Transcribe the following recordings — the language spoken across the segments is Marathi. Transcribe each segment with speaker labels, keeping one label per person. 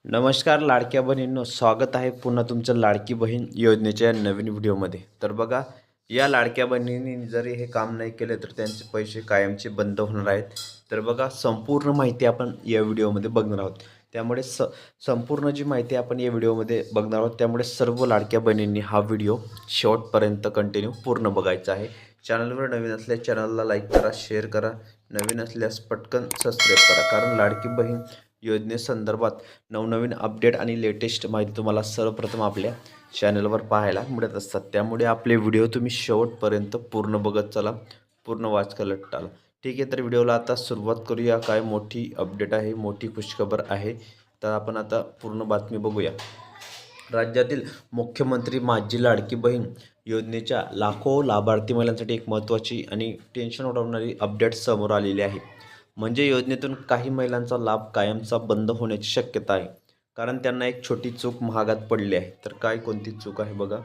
Speaker 1: नमस्कार लाडक्या बहिणींनो, स्वागत आहे पुन्हा तुमचं लाडकी बहीण योजनेच्या या नवीन व्हिडिओमध्ये. तर बघा, या लाडक्या बहिणींनी जरी हे काम नाही केले तर त्यांचे पैसे कायमचे बंद होणार आहेत. तर बघा, संपूर्ण माहिती आपण या व्हिडिओमध्ये बघणार आहोत. त्यामुळे संपूर्ण जी माहिती आपण या व्हिडिओमध्ये बघणार आहोत, त्यामुळे सर्व लाडक्या बहिणींनी हा व्हिडिओ शेवटपर्यंत कंटिन्यू पूर्ण बघायचा आहे. चॅनलवर नवीन असल्यास चॅनलला लाईक करा, शेअर करा, नवीन असल्यास पटकन सबस्क्राईब करा. कारण लाडकी बहीण योजनेसंदर्भात नवनवीन अपडेट आणि लेटेस्ट माहिती तुम्हाला सर्वप्रथम आपल्या चॅनलवर पाहायला मिळत असतात. त्यामुळे आपले व्हिडिओ तुम्ही शेवटपर्यंत पूर्ण बघत चला, पूर्ण वाच करत टाला. ठीक आहे, तर व्हिडिओला आता सुरुवात करूया. काय मोठी अपडेट आहे, मोठी खुशखबर आहे. तर आपण आता पूर्ण बातमी बघूया. राज्यातील मुख्यमंत्री माझी लाडकी बहीण योजनेच्या लाखो लाभार्थी महिलांसाठी एक महत्त्वाची आणि टेन्शन उडवणारी अपडेट समोर आलेली आहे. म्हणजे योजनेतून काही महिलांचा लाभ कायमचा बंद होण्याची शक्यता आहे. कारण त्यांना एक छोटी चूक महागात पडली आहे. तर काय कोणती चूक आहे बघा.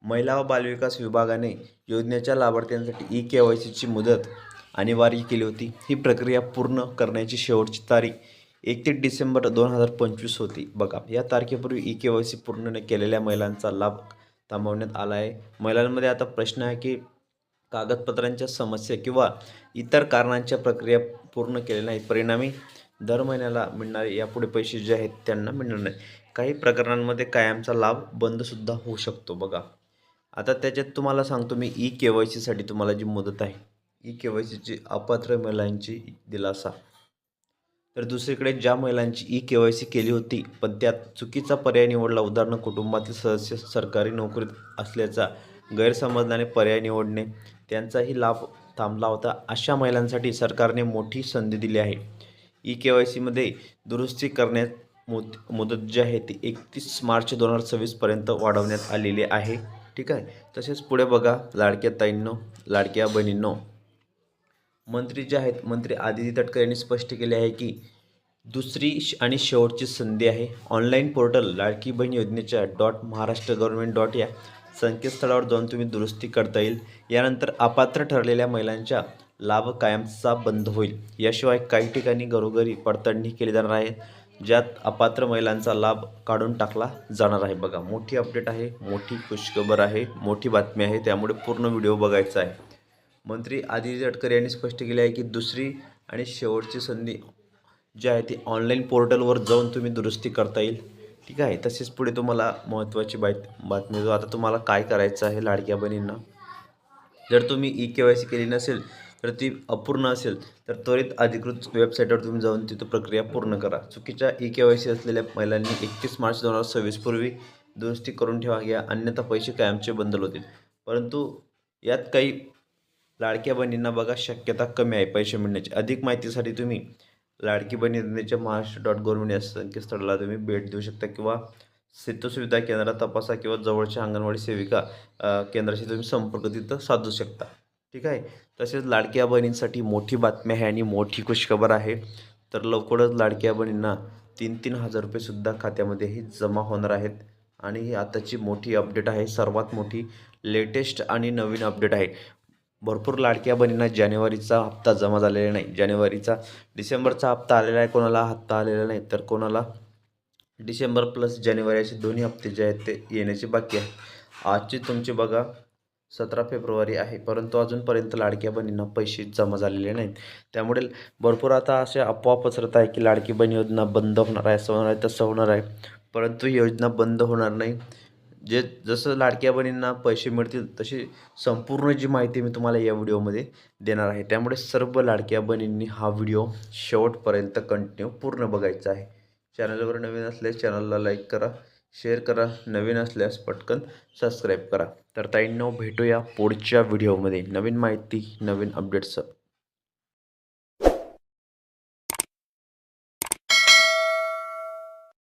Speaker 1: महिला व बालविकास विभागाने योजनेच्या लाभार्थ्यांसाठी KYCची मुदत अनिवार्य केली होती. ही प्रक्रिया पूर्ण करण्याची शेवटची तारीख 31 डिसेंबर 2025 होती. बघा, या तारखेपूर्वी KYC पूर्ण न केलेल्या महिलांचा लाभ थांबवण्यात आला आहे. महिलांमध्ये आता प्रश्न आहे की कागदपत्रांच्या समस्या किंवा इतर कारणांच्या प्रक्रिया पूर्ण केल्या नाहीत. परिणामी दर महिन्याला मिळणारे यापुढे पैसे जे आहेत त्यांना मिळणार नाही. काही प्रकरणांमध्ये कायमचा लाभ बंदसुद्धा होऊ शकतो. बघा, आता त्याच्यात तुम्हाला सांगतो मी KYCसाठी तुम्हाला जी मुदत आहे, KYCची अपात्र महिलांची दिलासा. तर दुसरीकडे ज्या महिलांची KYC केली होती पण त्यात चुकीचा पर्याय निवडला, उदाहरण कुटुंबातील सदस्य सरकारी नोकरीत असल्याचा गैरसमजल्याने पर्याय निवडणे, त्यांचाही लाभ थांबला होता. अशा महिलांसाठी सरकारने मोठी संधी दिली आहे. KYCमध्ये दुरुस्ती करण्यात मुदत जी आहे ती 31 मार्च 2026 पर्यंत वाढवण्यात आलेली आहे. ठीक आहे. तसेच पुढे बघा, लाडक्या ताईंनो, लाडक्या बहिणींनो, मंत्री जे आहेत, मंत्री आदिती तटकरे यांनी स्पष्ट केले आहे की दुसरी आणि शेवटची संधी आहे. ऑनलाईन पोर्टल लाडकी बहीण योजनेच्या .महाराष्ट्र.गव्हर्नमेंट या संकेतस्थळावर जाऊन तुम्ही दुरुस्ती करता येईल. यानंतर अपात्र ठरलेल्या महिलांच्या लाभ कायमचा बंद होईल. याशिवाय काही ठिकाणी घरोघरी पडताळणी केली जाणार आहे, ज्यात अपात्र महिलांचा लाभ काढून टाकला जाणार आहे. बघा, मोठी अपडेट आहे, मोठी खुशखबर आहे, मोठी बातमी आहे. त्यामुळे पूर्ण व्हिडिओ बघायचा आहे. मंत्री आदिती तटकरे यांनी स्पष्ट केले आहे की दुसरी आणि शेवटची संधी जी आहे ती ऑनलाईन पोर्टलवर जाऊन तुम्ही दुरुस्ती करता येईल. ठीक आहे. तसेच पुढे तुम्हाला महत्त्वाची बातमी जो आता तुम्हाला काय करायचं आहे लाडक्या बहिणींना, जर तुम्ही KYC केली नसेल तर ती अपूर्ण असेल तर त्वरित अधिकृत वेबसाईटवर तुम्ही जाऊन तिथं प्रक्रिया पूर्ण करा. चुकीच्या KYC असलेल्या महिलांनी 31 मार्च 2026 पूर्वी दुरुस्ती करून ठेवा, या अन्यथा पैसे कायमचे बंद होतील. परंतु यात काही लाडक्या बहिणींना बघा शक्यता कमी आहे पैसे मिळण्याची. अधिक माहितीसाठी तुम्ही लाडकी बहीण योजनेच्या महाराष्ट्र.गव्हर्नमेंट या संकेतस्थळाला तुम्ही भेट देऊ शकता किंवा सेतू सुविधा केंद्रात तपासा किंवा जवळच्या अंगणवाडी सेविका केंद्राशी तुम्ही संपर्क तिथं साधू शकता. ठीक आहे. तसेच लाडक्या बहिणींसाठी मोठी बातमी आहे आणि मोठी खुशखबर आहे. तर लवकरच लाडक्या बहिणींना 3-3 हजार रुपयेसुद्धा खात्यामध्येही जमा होणार आहेत. आणि ही आताची मोठी अपडेट आहे, सर्वात मोठी लेटेस्ट आणि नवीन अपडेट आहे. भरपूर लाडक्या बहिणींना जानेवारीचा हप्ता जमा झालेला नाही. डिसेंबरचा हप्ता आलेला आहे, कोणाला हप्ता आलेला नाही, तर कोणाला डिसेंबर प्लस जानेवारी असे दोन्ही हप्ते जे आहेत ते येण्याचे बाकी आहे. आजची तुमची बघा 17 फेब्रुवारी आहे, परंतु अजूनपर्यंत लाडक्या बहिणींना पैसे जमा झालेले नाहीत. त्यामुळे भरपूर आता असे अफवा पसरत आहे की लाडकी बहीण योजना बंद होणार आहे, असं होणार आहे, तसं होणार आहे. परंतु ही योजना बंद होणार नाही. जसं लाडक्या बहिणींना पैसे मिळतील तशी संपूर्ण जी माहिती मी तुम्हाला या व्हिडिओमध्ये देणार आहे. त्यामुळे सर्व लाडक्या बहिणींनी हा व्हिडिओ शेवटपर्यंत कंटिन्यू पूर्ण बघायचा आहे. चॅनलवर नवीन असल्यास चॅनलला लाईक करा, शेअर करा, नवीन असल्यास पटकन सबस्क्राईब करा. तर ताईंनो, भेटूया पुढच्या व्हिडिओमध्ये नवीन माहिती, नवीन अपडेट्स.